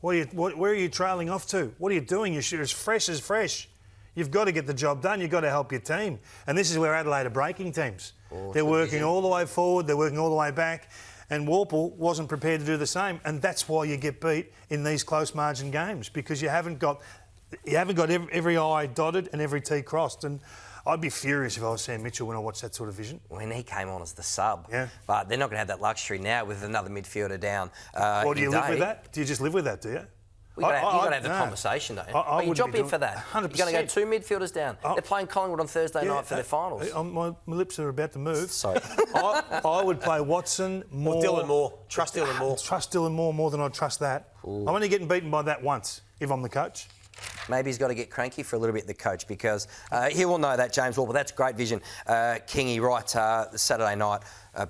Where are you trailing off to? What are you doing? You're as fresh as fresh. You've got to get the job done. You've got to help your team. And this is where Adelaide are breaking teams. They're working all the way forward. They're working all the way back. And Warple wasn't prepared to do the same. And that's why you get beat in these close margin games, because you haven't got every I dotted and every T crossed. And I'd be furious if I was Sam Mitchell when I watched that sort of vision. When he came on as the sub. Yeah. But they're not going to have that luxury now with another midfielder down. Well, do you live with that? Do you just live with that, do you? You've got to have the conversation, don't you? You drop in for that. 100%. You're going to go 2 midfielders down. They're playing Collingwood on Thursday night for their finals. My lips are about to move. Sorry. I would play Watson more. Or Dylan Moore. Trust Dylan Moore. Trust Dylan Moore more than I'd trust that. I'm only getting beaten by that once if I'm the coach. Maybe he's got to get cranky for a little bit, the coach, because he will know that, James Warple. That's great vision. Kingy, right, Saturday night,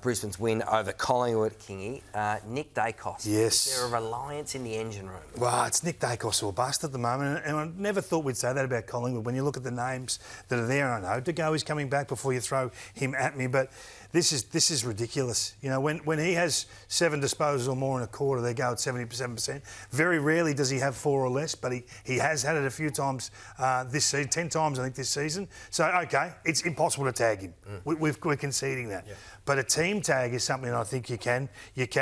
Brisbane's win over Collingwood. Kingy, Nick Dacos. Yes. Is there a reliance in the engine room? Well, it's Nick Dacos or bust at the moment, and I never thought we'd say that about Collingwood. When you look at the names that are there, I know De Goey's coming back before you throw him at me, but this is ridiculous. When he has 7 disposals or more in a quarter, they go at 77%. Very rarely does he have 4 or less, but he has had it a few times this season, 10 times I think this season. So, OK, it's impossible to tag him. We're conceding that. Yeah. But a team tag is something I think you can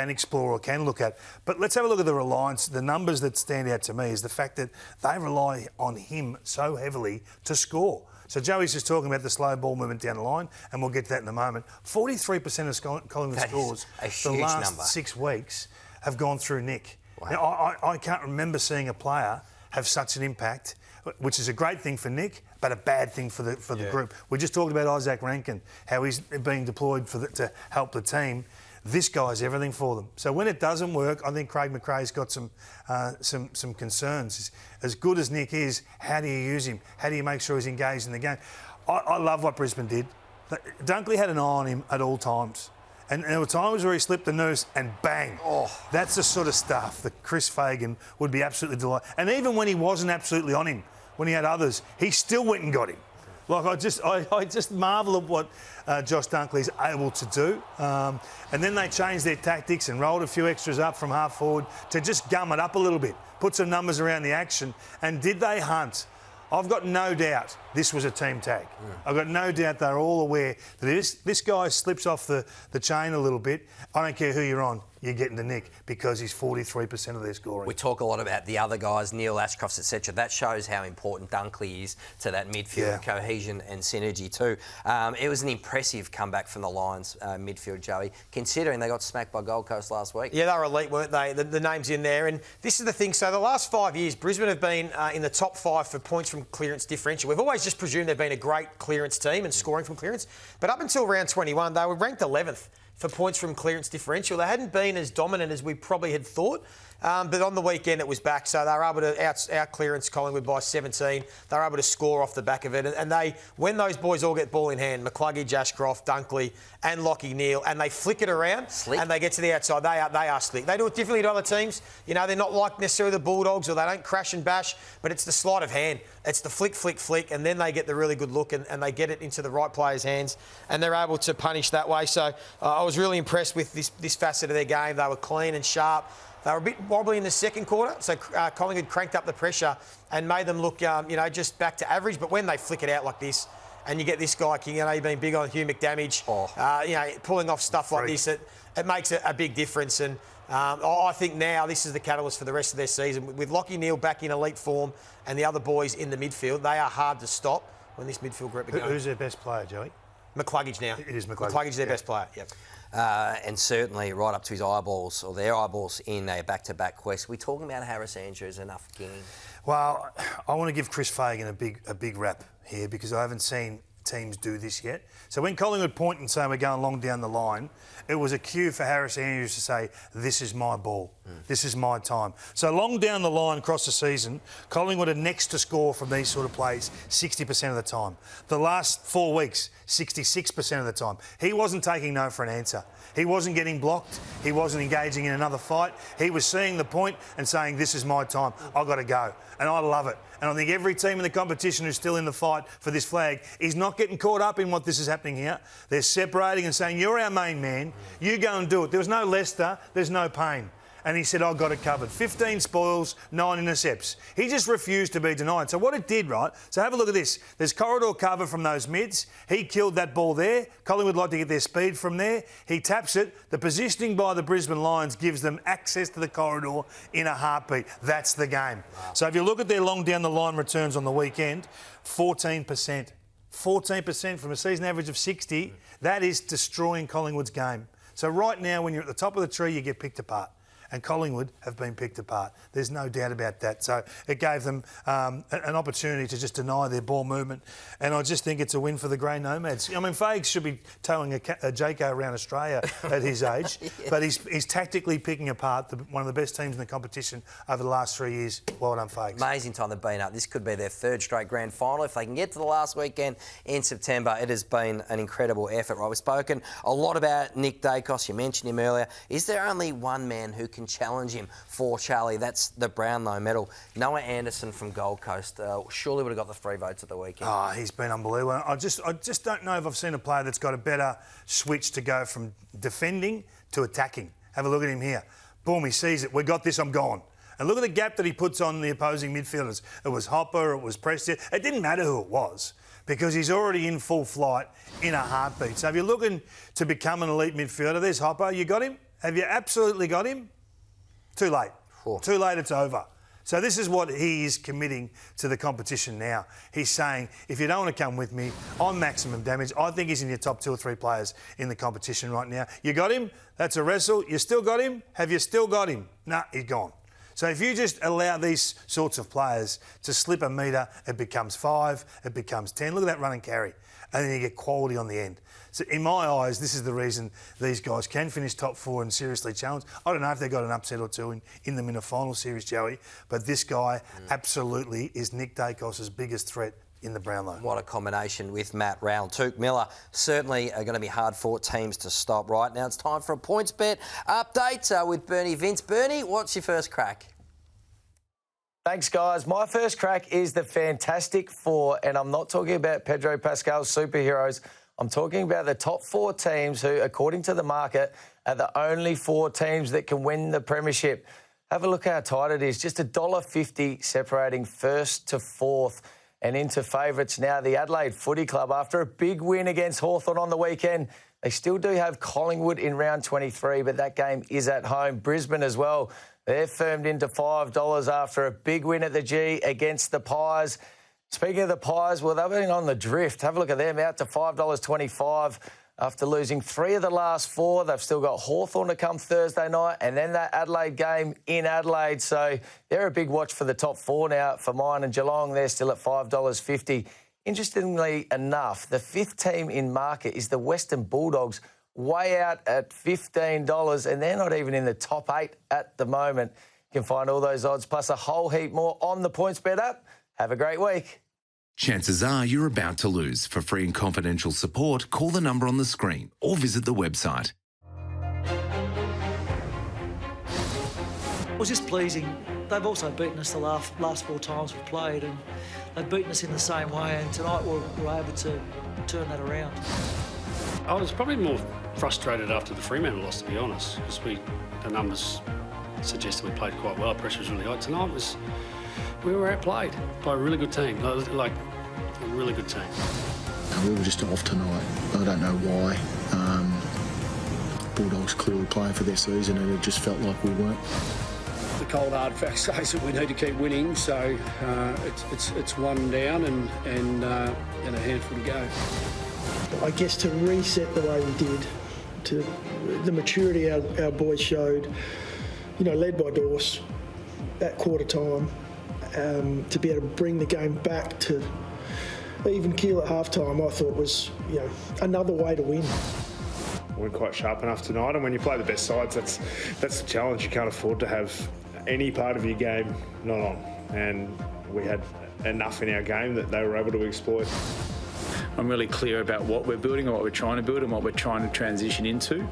explore or can look at. But let's have a look at the reliance. The numbers that stand out to me is the fact that they rely on him so heavily to score. So Joey's just talking about the slow ball movement down the line, and we'll get to that in a moment. 43% of Collingwood scores for the last 6 weeks have gone through Nick. Wow. Now, I can't remember seeing a player have such an impact, which is a great thing for Nick, but a bad thing for the group. We just talked about Isaac Rankin, how he's being deployed to help the team. This guy's everything for them. So when it doesn't work, I think Craig McRae's got some concerns. As good as Nick is, how do you use him? How do you make sure he's engaged in the game? I love what Brisbane did. Dunkley had an eye on him at all times. And there were times where he slipped the noose and bang. Oh. That's the sort of stuff that Chris Fagan would be absolutely delighted. And even when he wasn't absolutely on him, when he had others, he still went and got him. Like, I just marvel at what Josh Dunkley's able to do. And then they changed their tactics and rolled a few extras up from half forward to just gum it up a little bit, put some numbers around the action. And did they hunt? I've got no doubt this was a team tag. I've got no doubt they're all aware that this guy slips off the chain a little bit. I don't care who you're on, you're getting to Nick because he's 43% of their scoring. We talk a lot about the other guys, Neil Ashcrofts, etc. That shows how important Dunkley is to that midfield cohesion and synergy too. It was an impressive comeback from the Lions midfield, Joey, considering they got smacked by Gold Coast last week. Yeah, they were elite, weren't they? The names in there. And this is the thing. So the last 5 years, Brisbane have been in the top 5 for points from clearance differential. We've always just presumed they've been a great clearance team and scoring from clearance. But up until round 21, they were ranked 11th for points from clearance differential. They hadn't been as dominant as we probably had thought. But on the weekend it was back, so they were able to out clearance Collingwood by 17. They were able to score off the back of it, and when those boys all get ball in hand, McCluggage, Ashcroft, Dunkley, and Lockie Neal, and they flick it around and they get to the outside, they are slick. They do it differently to other teams. They're not like necessarily the Bulldogs, or they don't crash and bash, but it's the sleight of hand. It's the flick, and then they get the really good look and they get it into the right players' hands, and they're able to punish that way. So I was really impressed with this facet of their game. They were clean and sharp. They were a bit wobbly in the second quarter, so Collingwood cranked up the pressure and made them look, just back to average. But when they flick it out like this, and you get this guy, King, you've been big on Hugh McDamage, pulling off stuff like this, it makes a big difference. And I think now this is the catalyst for the rest of their season. With Lockie Neal back in elite form and the other boys in the midfield, they are hard to stop when this midfield group are going. Who's their best player, Joey? McCluggage now. It is McCluggage. McCluggage's their best player. Yep. And certainly right up to his eyeballs, or their eyeballs, in a back-to-back quest. We're talking about Harris Andrews enough, King. Well, I want to give Chris Fagan a big rap here because I haven't seen teams do this yet. So when Collingwood point and say we're going long down the line, it was a cue for Harris Andrews to say, this is my ball. This is my time. So long down the line across the season, Collingwood are next to score from these sort of plays 60% of the time. The last 4 weeks, 66% of the time. He wasn't taking no for an answer. He wasn't getting blocked. He wasn't engaging in another fight. He was seeing the point and saying, this is my time. I've got to go. And I love it. And I think every team in the competition who's still in the fight for this flag is not getting caught up in what this is happening here. They're separating and saying, you're our main man. You go and do it. There was no Leicester. There's no pain. And he said, I got it covered. 15 spoils, 9 intercepts. He just refused to be denied. So what it did, right, so have a look at this. There's corridor cover from those mids. He killed that ball there. Collingwood like to get their speed from there. He taps it. The positioning by the Brisbane Lions gives them access to the corridor in a heartbeat. That's the game. Wow. So if you look at their long down the line returns on the weekend, 14%. 14% from a season average of 60. That is destroying Collingwood's game. So right now, when you're at the top of the tree, you get picked apart. And Collingwood have been picked apart. There's no doubt about that. So it gave them an opportunity to just deny their ball movement. And I just think it's a win for the Grey Nomads. I mean, Fags should be towing a Jayco around Australia at his age. Yeah. But he's tactically picking apart one of the best teams in the competition over the last 3 years. Well done, Fags. Amazing time they've been up. This could be their third straight grand final. If they can get to the last weekend in September, it has been an incredible effort. Right? We've spoken a lot about Nick Dacos. You mentioned him earlier. Is there only one man who can challenge him for Charlie? That's the Brownlow medal. Noah Anderson from Gold Coast surely would have got the 3 votes at the weekend. Oh, he's been unbelievable. I just don't know if I've seen a player that's got a better switch to go from defending to attacking. Have a look at him here. Boom, he sees it. We got this, I'm gone. And look at the gap that he puts on the opposing midfielders. It was Hopper, it was Preston. It didn't matter who it was because he's already in full flight in a heartbeat. So if you're looking to become an elite midfielder, there's Hopper. You got him? Have you absolutely got him? Too late. Cool. Too late, it's over. So this is what he is committing to the competition now. He's saying, if you don't want to come with me, I'm maximum damage. I think he's in your top 2 or 3 players in the competition right now. You got him? That's a wrestle. You still got him? Have you still got him? Nah, he's gone. So if you just allow these sorts of players to slip a metre, it becomes 5, it becomes 10. Look at that run and carry. And then you get quality on the end. So in my eyes, this is the reason these guys can finish top 4 and seriously challenge. I don't know if they've got an upset or two in them in a final series, Joey, but this guy absolutely is Nick Dacos' biggest threat in the Brownlow. What a combination with Matt Rowell. Tuke Miller certainly are going to be hard-fought teams to stop. Right now it's time for a points bet update with Bernie Vince. Bernie, what's your first crack? Thanks, guys. My first crack is the Fantastic Four, and I'm not talking about Pedro Pascal's superheroes. I'm talking about the top 4 teams who, according to the market, are the only 4 teams that can win the Premiership. Have a look how tight it is. Just $1.50 separating first to 4th. And into favourites now, the Adelaide Footy Club. After a big win against Hawthorn on the weekend, they still do have Collingwood in round 23, but that game is at home. Brisbane as well. They're firmed into $5 after a big win at the G against the Pies. Speaking of the Pies, well, they've been on the drift. Have a look at them, out to $5.25 after losing 3 of the last 4. They've still got Hawthorn to come Thursday night and then that Adelaide game in Adelaide. So they're a big watch for the top 4 now. For mine and Geelong, they're still at $5.50. Interestingly enough, the 5th team in market is the Western Bulldogs, way out at $15, and they're not even in the top 8 at the moment. You can find all those odds plus a whole heap more on the Points Bet app. Have a great week. Chances are you're about to lose. For free and confidential support, call the number on the screen or visit the website. It was just pleasing. They've also beaten us the last 4 times we've played, and they've beaten us in the same way, and tonight we're able to turn that around. I was probably more frustrated after the Fremantle loss, to be honest, because the numbers suggested we played quite well. Pressure was really high. Tonight we were outplayed by a really good team, like a really good team. We were just off tonight. I don't know why. Bulldogs clearly playing for their season, and it just felt like we weren't. The cold hard fact says that we need to keep winning, so it's 1 down and a handful to go. I guess to reset the way we did, to the maturity our boys showed, led by Dorse at quarter time, to be able to bring the game back to even keel at half time, I thought was another way to win. We weren't quite sharp enough tonight, and when you play the best sides, that's the challenge. You can't afford to have any part of your game not on, and we had enough in our game that they were able to exploit. I'm really clear about what we're building and what we're trying to build and what we're trying to transition into,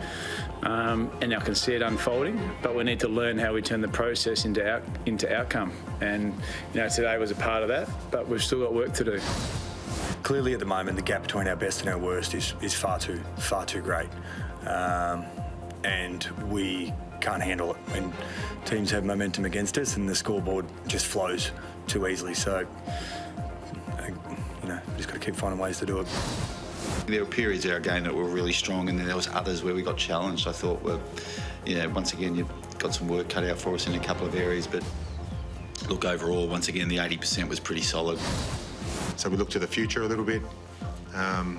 and I can see it unfolding, but we need to learn how we turn the process into outcome, and today was a part of that, but we've still got work to do. Clearly at the moment the gap between our best and our worst is far too great, and we can't handle it when teams have momentum against us and the scoreboard just flows too easily. So just got to keep finding ways to do it. There were periods of our game that were really strong, and then there was others where we got challenged. I thought, once again, you've got some work cut out for us in a couple of areas, but look, overall, once again, the 80% was pretty solid. So we looked to the future a little bit and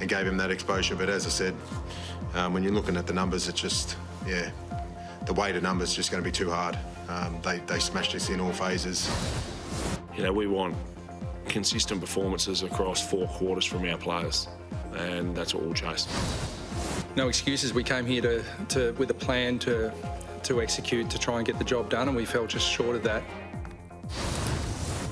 gave him that exposure. But as I said, when you're looking at the numbers, it's just, the weight of numbers is just going to be too hard. They smashed us in all phases. We want consistent performances across 4 quarters from our players, and that's what we'll chase. No excuses. We came here with a plan to execute, to try and get the job done, and we fell just short of that.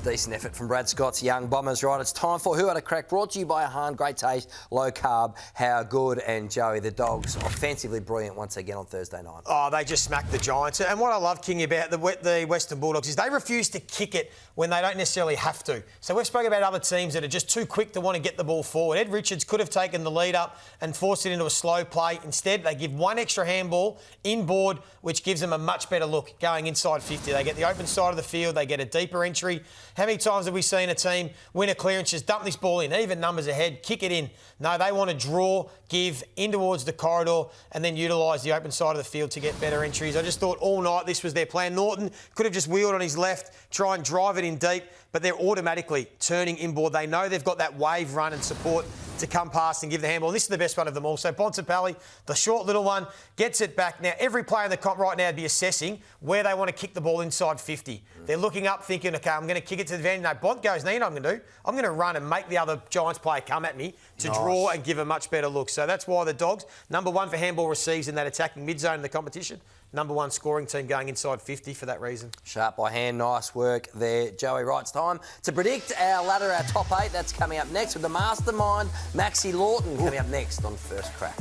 Decent effort from Brad Scott's young Bombers. Right, it's time for Who Had a Crack, brought to you by Ahan. Great taste, low carb, how good. And Joey, the Dogs, offensively brilliant once again on Thursday night. Oh, they just smacked the Giants. And what I love, King, about the Western Bulldogs is they refuse to kick it when they don't necessarily have to. So we've spoken about other teams that are just too quick to want to get the ball forward. Ed Richards could have taken the lead up and forced it into a slow play. Instead, they give one extra handball inboard, which gives them a much better look going inside 50. They get the open side of the field. They get a deeper entry. How many times have we seen a team win a clearance, just dump this ball in, even numbers ahead, kick it in? No, they want to draw, give in towards the corridor and then utilise the open side of the field to get better entries. I just thought all night this was their plan. Norton could have just wheeled on his left, try and drive it in deep, but they're automatically turning inboard. They know they've got that wave run and support to come past and give the handball. And this is the best one of them all. So Bontempelli, the short little one, gets it back. Now, every player in the comp right now would be assessing where they want to kick the ball inside 50. They're looking up thinking, OK, I'm going to kick it to the advantage. No, Bont goes, no, you know what I'm going to do? I'm going to run and make the other Giants player come at me to draw and give a much better look. So that's why the Dogs, number 1 for handball receives in that attacking mid-zone in the competition. Number 1 scoring team going inside 50 for that reason. Sharp by hand, nice work there, Joey. Right, it's time to predict our ladder, our top 8. That's coming up next with the mastermind, Maxi Lawton, coming up next on First Crack.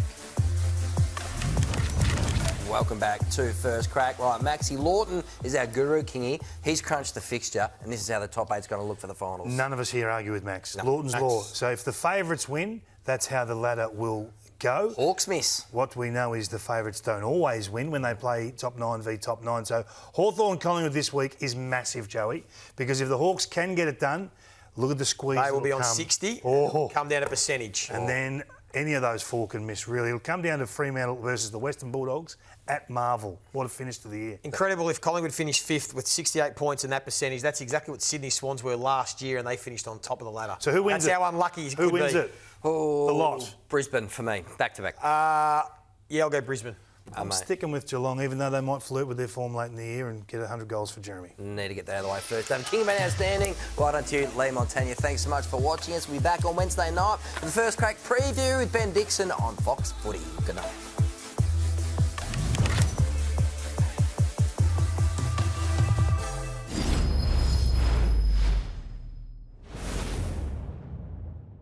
Welcome back to First Crack. Right, Maxi Lawton is our guru, Kingy. He's crunched the fixture, and this is how the top 8's going to look for the finals. None of us here argue with Max. No, Lawton's Max. law. So if the favourites win, that's how the ladder will go. Hawks miss. What we know is the favourites don't always win when they play top 9 v top 9. So Hawthorn Collingwood this week is massive, Joey, because if the Hawks can get it done, look at the squeeze. They will be on 60, come down to percentage. And then any of those 4 can miss, really. It'll come down to Fremantle versus the Western Bulldogs at Marvel. What a finish to the year. Incredible if Collingwood finished 5th with 68 points and that percentage. That's exactly what Sydney Swans were last year, and they finished on top of the ladder. So who wins That's it? how unlucky it Who could wins be. it? Oh, the lot. Brisbane for me, back to back. Yeah, I'll go Brisbane. I'm sticking with Geelong, even though they might flirt with their form late in the year and get 100 goals for Jeremy. Need to get that out of the way first. King Man outstanding. Right on to you, Leigh Montagna. Thanks so much for watching us. We'll be back on Wednesday night for the First Crack preview with Ben Dixon on Fox Footy. Good night.